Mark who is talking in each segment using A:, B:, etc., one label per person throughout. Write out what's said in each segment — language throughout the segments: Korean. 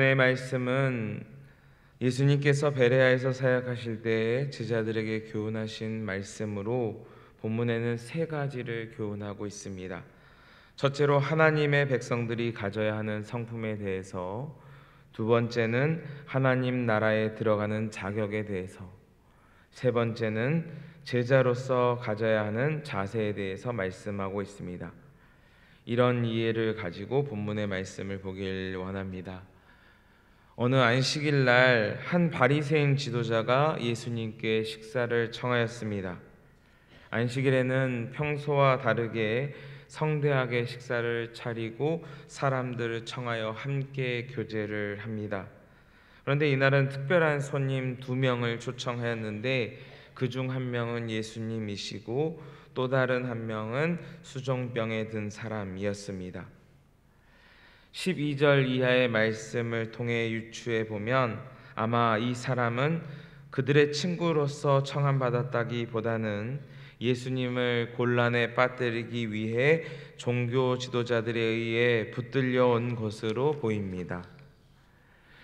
A: 오늘의 말씀은 예수님께서 베레아에서 사역하실 때 제자들에게 교훈하신 말씀으로 본문에는 세 가지를 교훈하고 있습니다. 첫째로 하나님의 백성들이 가져야 하는 성품에 대해서, 두 번째는 하나님 나라에 들어가는 자격에 대해서, 세 번째는 제자로서 가져야 하는 자세에 대해서 말씀하고 있습니다. 이런 이해를 가지고 본문의 말씀을 보길 원합니다. 어느 안식일 날 한 바리새인 지도자가 예수님께 식사를 청하였습니다. 안식일에는 평소와 다르게 성대하게 식사를 차리고 사람들을 청하여 함께 교제를 합니다. 그런데 이날은 특별한 손님 2명을 초청하였는데 그중 한 명은 예수님이시고 또 다른 한 명은 수종병에 든 사람이었습니다. 12절 이하의 말씀을 통해 유추해 보면 아마 이 사람은 그들의 친구로서 청함받았다기보다는 예수님을 곤란에 빠뜨리기 위해 종교 지도자들에 의해 붙들려 온 것으로 보입니다.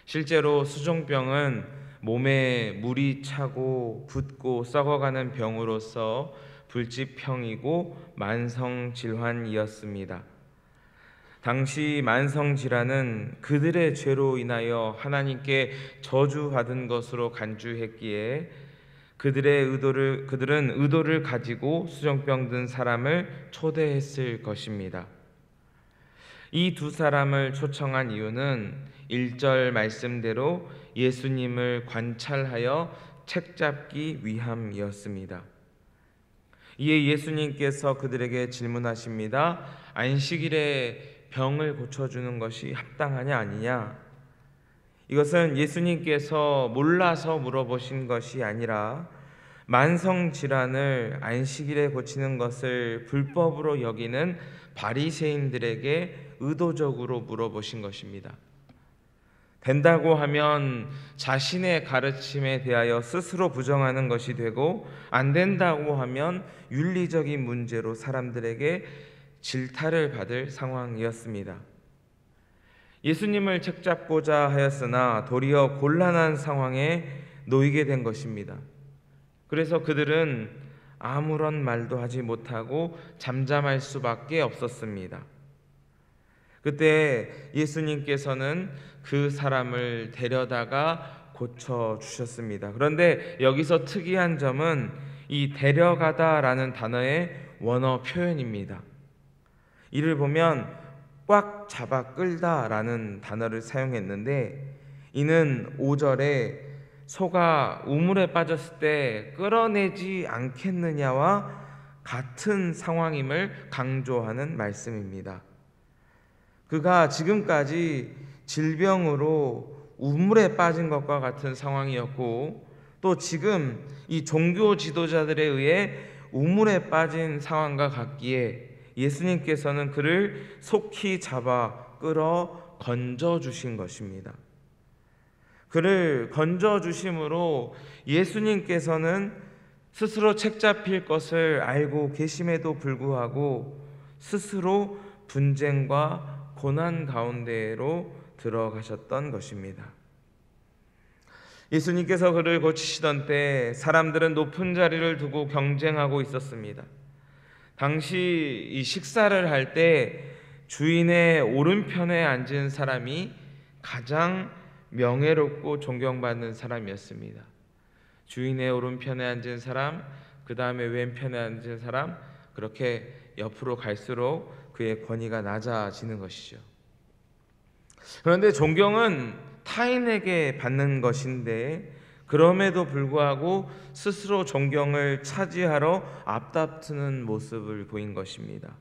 A: 실제로 수종병은 몸에 물이 차고 붓고 썩어가는 병으로서 불치병이고 만성질환이었습니다. 당시 만성질환은 그들의 죄로 인하여 하나님께 저주받은 것으로 간주했기에 그들은 의도를 가지고 수종병 든 사람을 초대했을 것입니다. 이 두 사람을 초청한 이유는 1절 말씀대로 예수님을 관찰하여 책잡기 위함이었습니다. 이에 예수님께서 그들에게 질문하십니다. 안식일에 병을 고쳐주는 것이 합당하냐 아니냐? 이것은 예수님께서 몰라서 물어보신 것이 아니라 만성질환을 안식일에 고치는 것을 불법으로 여기는 바리새인들에게 의도적으로 물어보신 것입니다. 된다고 하면 자신의 가르침에 대하여 스스로 부정하는 것이 되고, 안 된다고 하면 윤리적인 문제로 사람들에게 질타를 받을 상황이었습니다. 예수님을 책잡고자 하였으나 도리어 곤란한 상황에 놓이게 된 것입니다. 그래서 그들은 아무런 말도 하지 못하고 잠잠할 수밖에 없었습니다. 그때 예수님께서는 그 사람을 데려다가 고쳐주셨습니다. 그런데 여기서 특이한 점은 이 데려가다라는 단어의 원어 표현입니다. 이를 보면 꽉 잡아 끌다라는 단어를 사용했는데, 이는 5절에 소가 우물에 빠졌을 때 끌어내지 않겠느냐와 같은 상황임을 강조하는 말씀입니다. 그가 지금까지 질병으로 우물에 빠진 것과 같은 상황이었고, 또 지금 이 종교 지도자들에 의해 우물에 빠진 상황과 같기에 예수님께서는 그를 속히 잡아 끌어 건져주신 것입니다. 그를 건져주심으로 예수님께서는 스스로 책잡힐 것을 알고 계심에도 불구하고 스스로 분쟁과 고난 가운데로 들어가셨던 것입니다. 예수님께서 그를 고치시던 때 사람들은 높은 자리를 두고 경쟁하고 있었습니다. 당시 이 식사를 할 때 주인의 오른편에 앉은 사람이 가장 명예롭고 존경받는 사람이었습니다. 주인의 오른편에 앉은 사람, 그 다음에 왼편에 앉은 사람, 그렇게 옆으로 갈수록 그의 권위가 낮아지는 것이죠. 그런데 존경은 타인에게 받는 것인데, 그럼에도 불구하고 스스로 존경을 차지하러 앞다투는 모습을 보인 것입니다.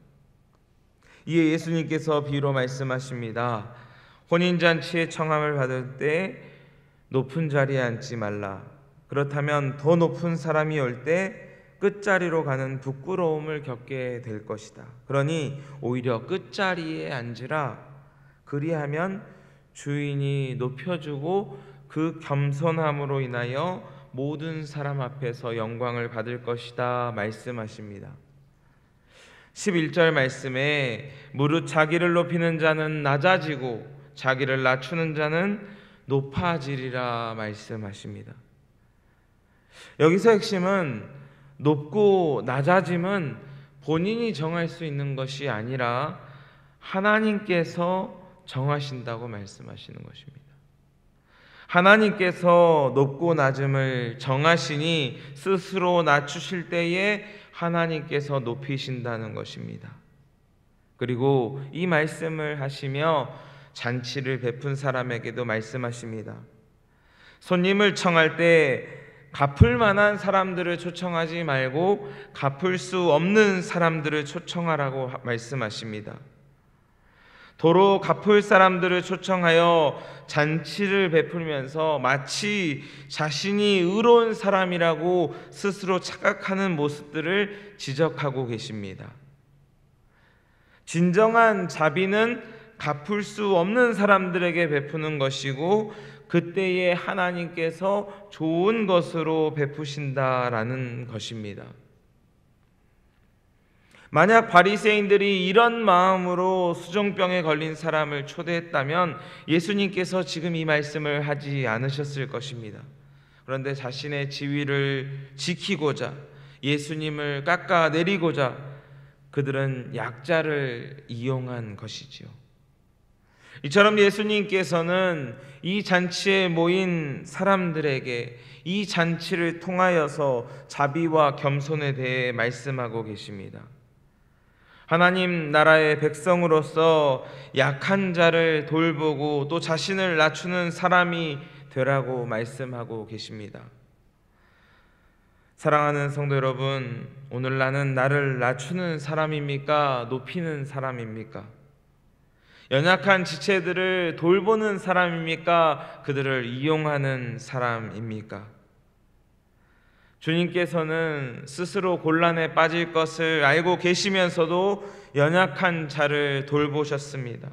A: 이에 예수님께서 비유로 말씀하십니다. 혼인잔치에 청함을 받을 때 높은 자리에 앉지 말라. 그렇다면 더 높은 사람이 올 때 끝자리로 가는 부끄러움을 겪게 될 것이다. 그러니 오히려 끝자리에 앉으라. 그리하면 주인이 높여주고 그 겸손함으로 인하여 모든 사람 앞에서 영광을 받을 것이다 말씀하십니다. 11절 말씀에 무릇 자기를 높이는 자는 낮아지고 자기를 낮추는 자는 높아지리라 말씀하십니다. 여기서 핵심은 높고 낮아짐은 본인이 정할 수 있는 것이 아니라 하나님께서 정하신다고 말씀하시는 것입니다. 하나님께서 높고 낮음을 정하시니 스스로 낮추실 때에 하나님께서 높이신다는 것입니다. 그리고 이 말씀을 하시며 잔치를 베푼 사람에게도 말씀하십니다. 손님을 청할 때 갚을 만한 사람들을 초청하지 말고 갚을 수 없는 사람들을 초청하라고 말씀하십니다. 도로 갚을 사람들을 초청하여 잔치를 베풀면서 마치 자신이 의로운 사람이라고 스스로 착각하는 모습들을 지적하고 계십니다. 진정한 자비는 갚을 수 없는 사람들에게 베푸는 것이고 그때에 하나님께서 좋은 것으로 베푸신다라는 것입니다. 만약 바리새인들이 이런 마음으로 수종병에 걸린 사람을 초대했다면 예수님께서 지금 이 말씀을 하지 않으셨을 것입니다. 그런데 자신의 지위를 지키고자 예수님을 깎아내리고자 그들은 약자를 이용한 것이지요. 이처럼 예수님께서는 이 잔치에 모인 사람들에게 이 잔치를 통하여서 자비와 겸손에 대해 말씀하고 계십니다. 하나님 나라의 백성으로서 약한 자를 돌보고 또 자신을 낮추는 사람이 되라고 말씀하고 계십니다. 사랑하는 성도 여러분, 오늘 나는 나를 낮추는 사람입니까? 높이는 사람입니까? 연약한 지체들을 돌보는 사람입니까? 그들을 이용하는 사람입니까? 주님께서는 스스로 곤란에 빠질 것을 알고 계시면서도 연약한 자를 돌보셨습니다.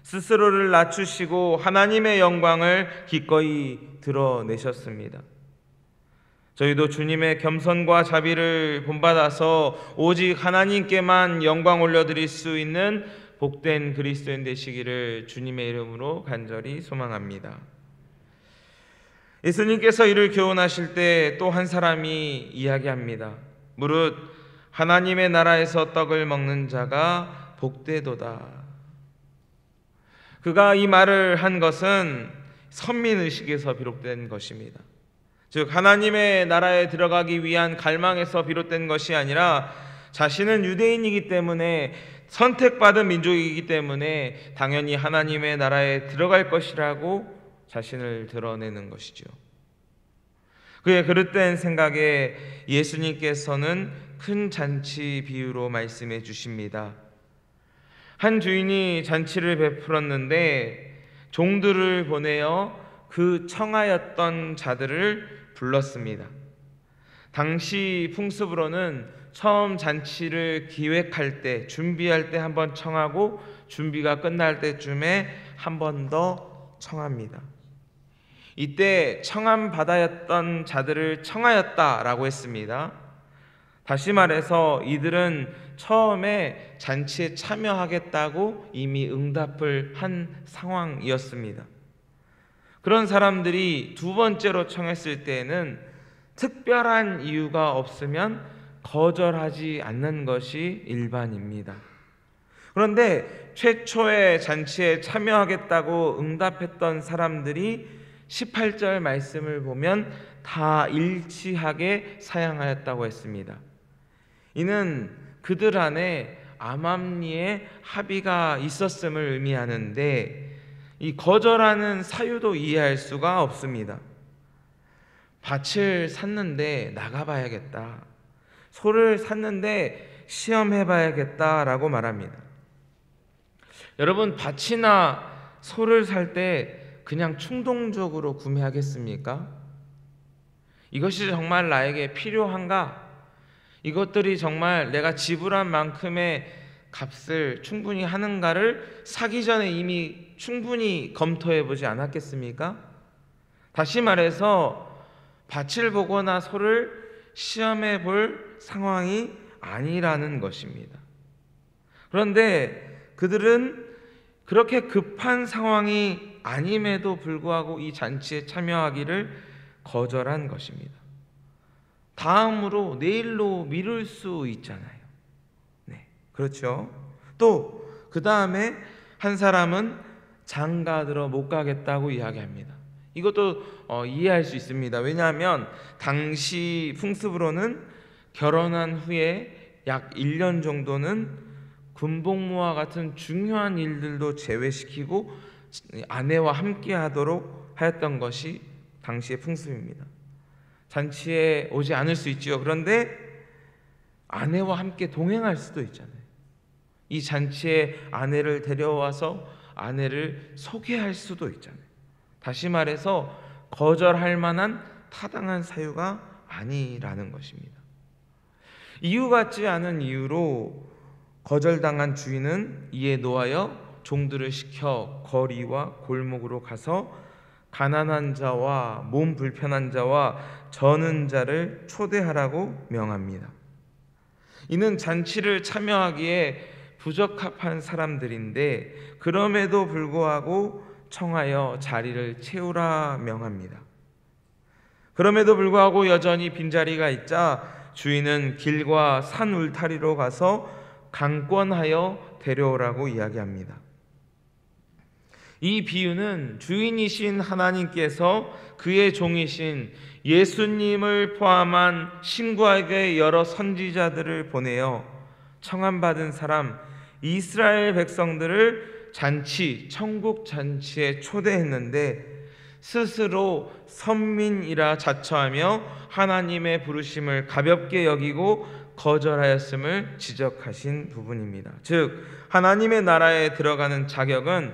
A: 스스로를 낮추시고 하나님의 영광을 기꺼이 드러내셨습니다. 저희도 주님의 겸손과 자비를 본받아서 오직 하나님께만 영광 올려드릴 수 있는 복된 그리스도인 되시기를 주님의 이름으로 간절히 소망합니다. 예수님께서 이를 교훈하실 때 또 한 사람이 이야기합니다. 무릇 하나님의 나라에서 떡을 먹는 자가 복되도다. 그가 이 말을 한 것은 선민의식에서 비롯된 것입니다. 즉 하나님의 나라에 들어가기 위한 갈망에서 비롯된 것이 아니라 자신은 유대인이기 때문에 선택받은 민족이기 때문에 당연히 하나님의 나라에 들어갈 것이라고 자신을 드러내는 것이죠. 그의 그릇된 생각에 예수님께서는 큰 잔치 비유로 말씀해 주십니다. 한 주인이 잔치를 베풀었는데 종들을 보내어 그 청하였던 자들을 불렀습니다. 당시 풍습으로는 처음 잔치를 기획할 때, 준비할 때 한 번 청하고 준비가 끝날 때쯤에 한 번 더 청합니다. 이때 청함 받아였던 자들을 청하였다라고 했습니다. 다시 말해서 이들은 처음에 잔치에 참여하겠다고 이미 응답을 한 상황이었습니다. 그런 사람들이 두 번째로 청했을 때에는 특별한 이유가 없으면 거절하지 않는 것이 일반입니다. 그런데 최초의 잔치에 참여하겠다고 응답했던 사람들이 18절 말씀을 보면 다 일치하게 사양하였다고 했습니다. 이는 그들 안에 암암리의 합의가 있었음을 의미하는데 이 거절하는 사유도 이해할 수가 없습니다. 밭을 샀는데 나가봐야겠다. 소를 샀는데 시험해봐야겠다라고 말합니다. 여러분, 밭이나 소를 살 때 그냥 충동적으로 구매하겠습니까? 이것이 정말 나에게 필요한가? 이것들이 정말 내가 지불한 만큼의 값을 충분히 하는가를 사기 전에 이미 충분히 검토해 보지 않았겠습니까? 다시 말해서 밭을 보거나 소를 시험해 볼 상황이 아니라는 것입니다. 그런데 그들은 그렇게 급한 상황이 아님에도 불구하고 이 잔치에 참여하기를 거절한 것입니다. 다음으로 내일로 미룰 수 있잖아요. 네, 그렇죠. 또 그 다음에 한 사람은 장가들어 못 가겠다고 이야기합니다. 이것도 이해할 수 있습니다. 왜냐하면 당시 풍습으로는 결혼한 후에 약 1년 정도는 군복무와 같은 중요한 일들도 제외시키고 아내와 함께 하도록 하였던 것이 당시의 풍습입니다. 잔치에 오지 않을 수 있지요. 그런데 아내와 함께 동행할 수도 있잖아요. 이 잔치에 아내를 데려와서 아내를 소개할 수도 있잖아요. 다시 말해서 거절할 만한 타당한 사유가 아니라는 것입니다. 이유 같지 않은 이유로 거절당한 주인은 이에 노하여 종들을 시켜 거리와 골목으로 가서 가난한 자와 몸 불편한 자와 저는 자를 초대하라고 명합니다. 이는 잔치를 참여하기에 부적합한 사람들인데 그럼에도 불구하고 청하여 자리를 채우라 명합니다. 그럼에도 불구하고 여전히 빈자리가 있자 주인은 길과 산 울타리로 가서 강권하여 데려오라고 이야기합니다. 이 비유는 주인이신 하나님께서 그의 종이신 예수님을 포함한 신구약의 여러 선지자들을 보내어 청함받은 사람 이스라엘 백성들을 잔치, 천국 잔치에 초대했는데 스스로 선민이라 자처하며 하나님의 부르심을 가볍게 여기고 거절하였음을 지적하신 부분입니다. 즉 하나님의 나라에 들어가는 자격은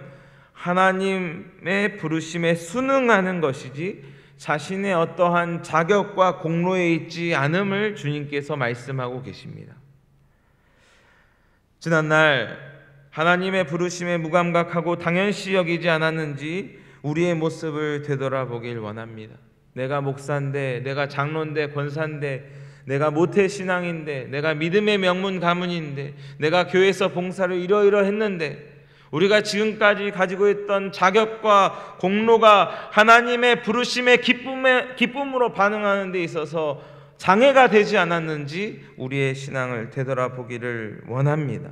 A: 하나님의 부르심에 순응하는 것이지 자신의 어떠한 자격과 공로에 있지 않음을 주님께서 말씀하고 계십니다. 지난날 하나님의 부르심에 무감각하고 당연시 여기지 않았는지 우리의 모습을 되돌아보길 원합니다. 내가 목사인데, 내가 장로인데, 권사인데, 내가 모태신앙인데, 내가 믿음의 명문 가문인데, 내가 교회에서 봉사를 이러이러했는데 우리가 지금까지 가지고 있던 자격과 공로가 하나님의 부르심의 기쁨으로 반응하는 데 있어서 장애가 되지 않았는지 우리의 신앙을 되돌아보기를 원합니다.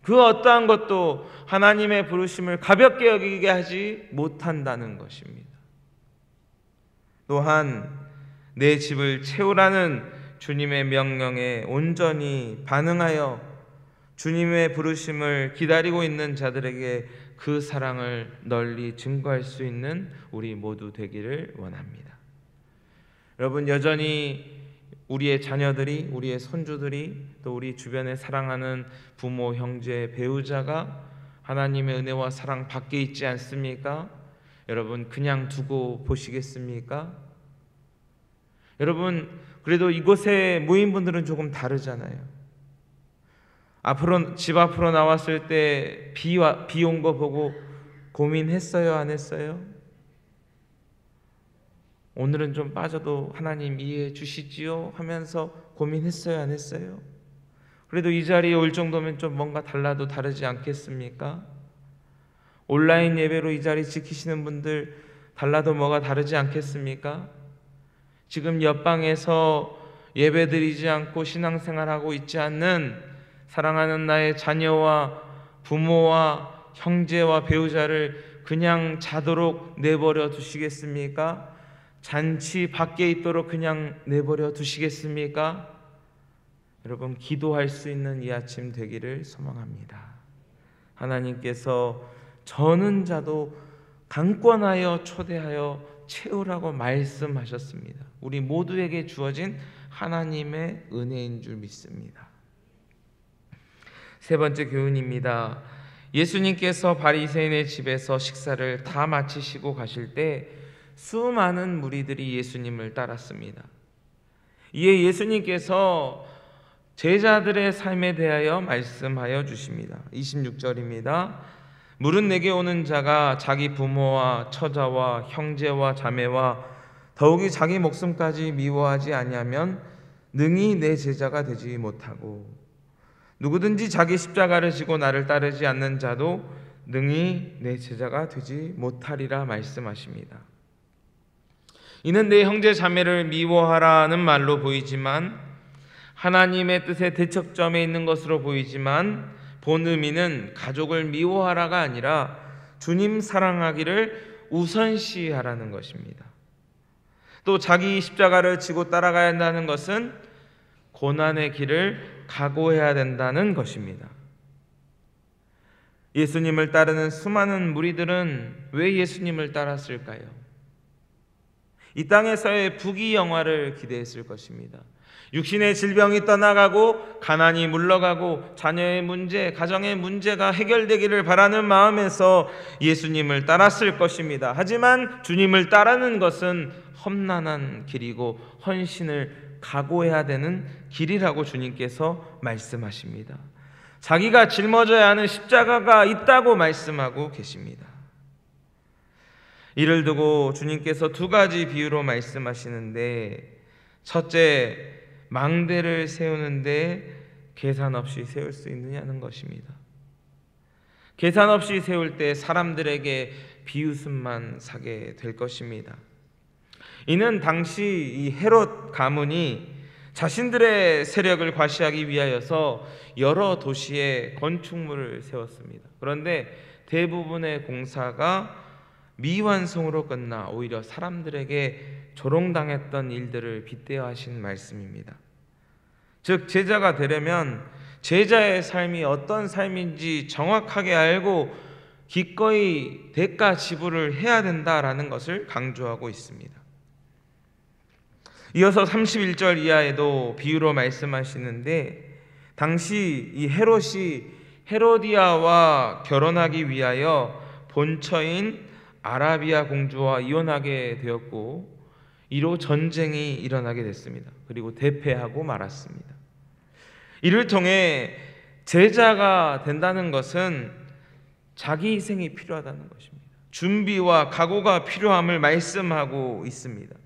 A: 그 어떠한 것도 하나님의 부르심을 가볍게 여기게 하지 못한다는 것입니다. 또한 내 집을 채우라는 주님의 명령에 온전히 반응하여 주님의 부르심을 기다리고 있는 자들에게 그 사랑을 널리 증거할 수 있는 우리 모두 되기를 원합니다. 여러분, 여전히 우리의 자녀들이, 우리의 손주들이, 또 우리 주변에 사랑하는 부모, 형제, 배우자가 하나님의 은혜와 사랑 밖에 있지 않습니까? 여러분, 그냥 두고 보시겠습니까? 여러분, 그래도 이곳에 모인 분들은 조금 다르잖아요. 집 앞으로 나왔을 때 비 온 거 보고 고민했어요, 안 했어요? 오늘은 좀 빠져도 하나님 이해해 주시지요? 하면서 고민했어요, 안 했어요? 그래도 이 자리에 올 정도면 좀 뭔가 달라도 다르지 않겠습니까? 온라인 예배로 이 자리 지키시는 분들 달라도 뭐가 다르지 않겠습니까? 지금 옆방에서 예배드리지 않고 신앙생활하고 있지 않는 사랑하는 나의 자녀와 부모와 형제와 배우자를 그냥 자도록 내버려 두시겠습니까? 잔치 밖에 있도록 그냥 내버려 두시겠습니까? 여러분, 기도할 수 있는 이 아침 되기를 소망합니다. 하나님께서 저는 자도 강권하여 초대하여 채우라고 말씀하셨습니다. 우리 모두에게 주어진 하나님의 은혜인 줄 믿습니다. 세 번째 교훈입니다. 예수님께서 바리새인의 집에서 식사를 다 마치시고 가실 때 수많은 무리들이 예수님을 따랐습니다. 이에 예수님께서 제자들의 삶에 대하여 말씀하여 주십니다. 26절입니다. 물은 내게 오는 자가 자기 부모와 처자와 형제와 자매와 더욱이 자기 목숨까지 미워하지 아니하면 능히 내 제자가 되지 못하고 누구든지 자기 십자가를 지고 나를 따르지 않는 자도 능히 내 제자가 되지 못하리라 말씀하십니다. 이는 내 형제 자매를 미워하라는 말로 보이지만 하나님의 뜻의 대척점에 있는 것으로 보이지만 본 의미는 가족을 미워하라가 아니라 주님 사랑하기를 우선시하라는 것입니다. 또 자기 십자가를 지고 따라가야 한다는 것은 고난의 길을 각오해야 된다는 것입니다. 예수님을 따르는 수많은 무리들은 왜 예수님을 따랐을까요? 이 땅에서의 부귀영화를 기대했을 것입니다. 육신의 질병이 떠나가고 가난이 물러가고 자녀의 문제, 가정의 문제가 해결되기를 바라는 마음에서 예수님을 따랐을 것입니다. 하지만 주님을 따르는 것은 험난한 길이고 헌신을 각오해야 되는 길이라고 주님께서 말씀하십니다. 자기가 짊어져야 하는 십자가가 있다고 말씀하고 계십니다. 이를 두고 주님께서 두 가지 비유로 말씀하시는데, 첫째, 망대를 세우는데 계산 없이 세울 수 있느냐는 것입니다. 계산 없이 세울 때 사람들에게 비웃음만 사게 될 것입니다. 이는 당시 이 헤롯 가문이 자신들의 세력을 과시하기 위하여서 여러 도시에 건축물을 세웠습니다. 그런데 대부분의 공사가 미완성으로 끝나 오히려 사람들에게 조롱당했던 일들을 빗대어 하신 말씀입니다. 즉, 제자가 되려면 제자의 삶이 어떤 삶인지 정확하게 알고 기꺼이 대가 지불을 해야 된다라는 것을 강조하고 있습니다. 이어서 31절 이하에도 비유로 말씀하시는데, 당시 이 헤롯이 헤로디아와 결혼하기 위하여 본처인 아라비아 공주와 이혼하게 되었고, 이로 전쟁이 일어나게 됐습니다. 그리고 대패하고 말았습니다. 이를 통해 제자가 된다는 것은 자기 희생이 필요하다는 것입니다. 준비와 각오가 필요함을 말씀하고 있습니다.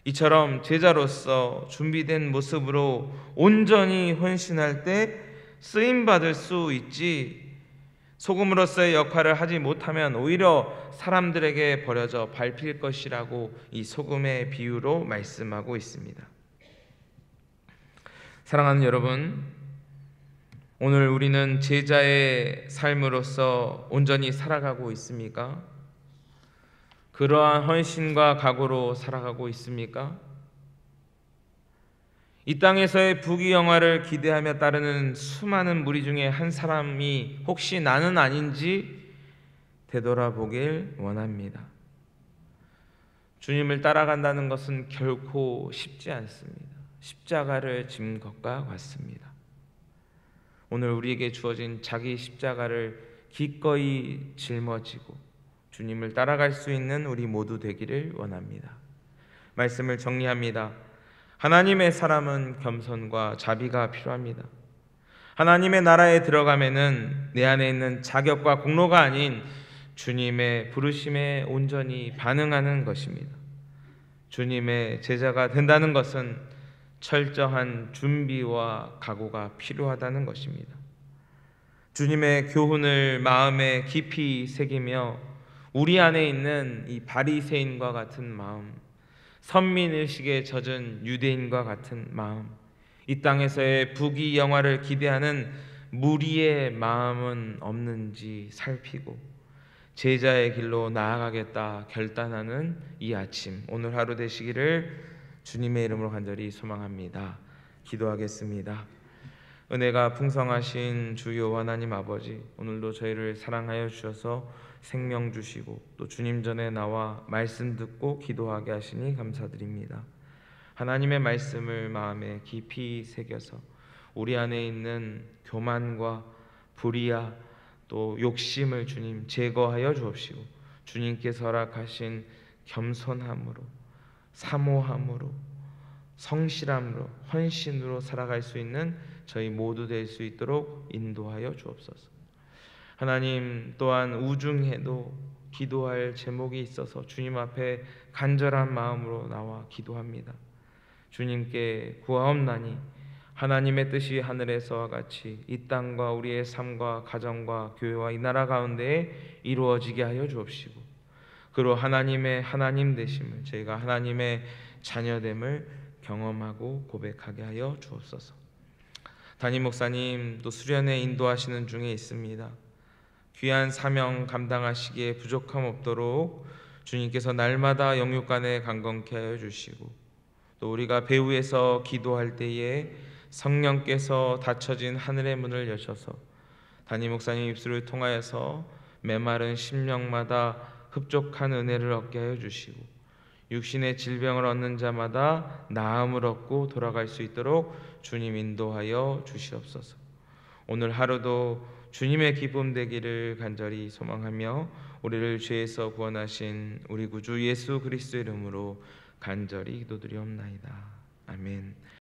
A: 이처럼 제자로서 준비된 모습으로 온전히 헌신할 때 쓰임받을 수 있지, 소금으로서의 역할을 하지 못하면 오히려 사람들에게 버려져 밟힐 것이라고 이 소금의 비유로 말씀하고 있습니다. 사랑하는 여러분, 오늘 우리는 제자의 삶으로서 온전히 살아가고 있습니까? 그러한 헌신과 각오로 살아가고 있습니까? 이 땅에서의 부귀영화를 기대하며 따르는 수많은 무리 중에 한 사람이 혹시 나는 아닌지 되돌아보길 원합니다. 주님을 따라간다는 것은 결코 쉽지 않습니다. 십자가를 짐 것과 같습니다. 오늘 우리에게 주어진 자기 십자가를 기꺼이 짊어지고 주님을 따라갈 수 있는 우리 모두 되기를 원합니다. 말씀을 정리합니다. 하나님의 사람은 겸손과 자비가 필요합니다. 하나님의 나라에 들어가면은 내 안에 있는 자격과 공로가 아닌 주님의 부르심에 온전히 반응하는 것입니다. 주님의 제자가 된다는 것은 철저한 준비와 각오가 필요하다는 것입니다. 주님의 교훈을 마음에 깊이 새기며 우리 안에 있는 이 바리새인과 같은 마음, 선민의식에 젖은 유대인과 같은 마음, 이 땅에서의 부귀영화를 기대하는 무리의 마음은 없는지 살피고 제자의 길로 나아가겠다 결단하는 이 아침, 오늘 하루 되시기를 주님의 이름으로 간절히 소망합니다. 기도하겠습니다. 은혜가 풍성하신 주여 하나님 아버지, 오늘도 저희를 사랑하여 주셔서 생명 주시고 또 주님 전에 나와 말씀 듣고 기도하게 하시니 감사드립니다. 하나님의 말씀을 마음에 깊이 새겨서 우리 안에 있는 교만과 불의와 또 욕심을 주님 제거하여 주옵시고 주님께서 허락하신 겸손함으로, 사모함으로, 성실함으로, 헌신으로 살아갈 수 있는 저희 모두 될 수 있도록 인도하여 주옵소서. 하나님, 또한 우중해도 기도할 제목이 있어서 주님 앞에 간절한 마음으로 나와 기도합니다. 주님께 구하옵나니 하나님의 뜻이 하늘에서와 같이 이 땅과 우리의 삶과 가정과 교회와 이 나라 가운데에 이루어지게 하여 주옵시고, 그로 하나님의 하나님 되심을, 저희가 하나님의 자녀됨을 경험하고 고백하게 하여 주옵소서. 담임 목사님 또 수련회 인도하시는 중에 있습니다. 귀한 사명 감당하시기에 부족함 없도록 주님께서 날마다 영육간에 강건케 하여 주시고, 또 우리가 배후에서 기도할 때에 성령께서 닫혀진 하늘의 문을 여셔서 담임 목사님 입술을 통하여서 메마른 심령마다 흡족한 은혜를 얻게 하여 주시고, 육신의 질병을 얻는 자마다 나음을 얻고 돌아갈 수 있도록 주님 인도하여 주시옵소서. 오늘 하루도 주님의 기쁨 되기를 간절히 소망하며 우리를 죄에서 구원하신 우리 구주 예수 그리스도의 이름으로 간절히 기도드리옵나이다. 아멘.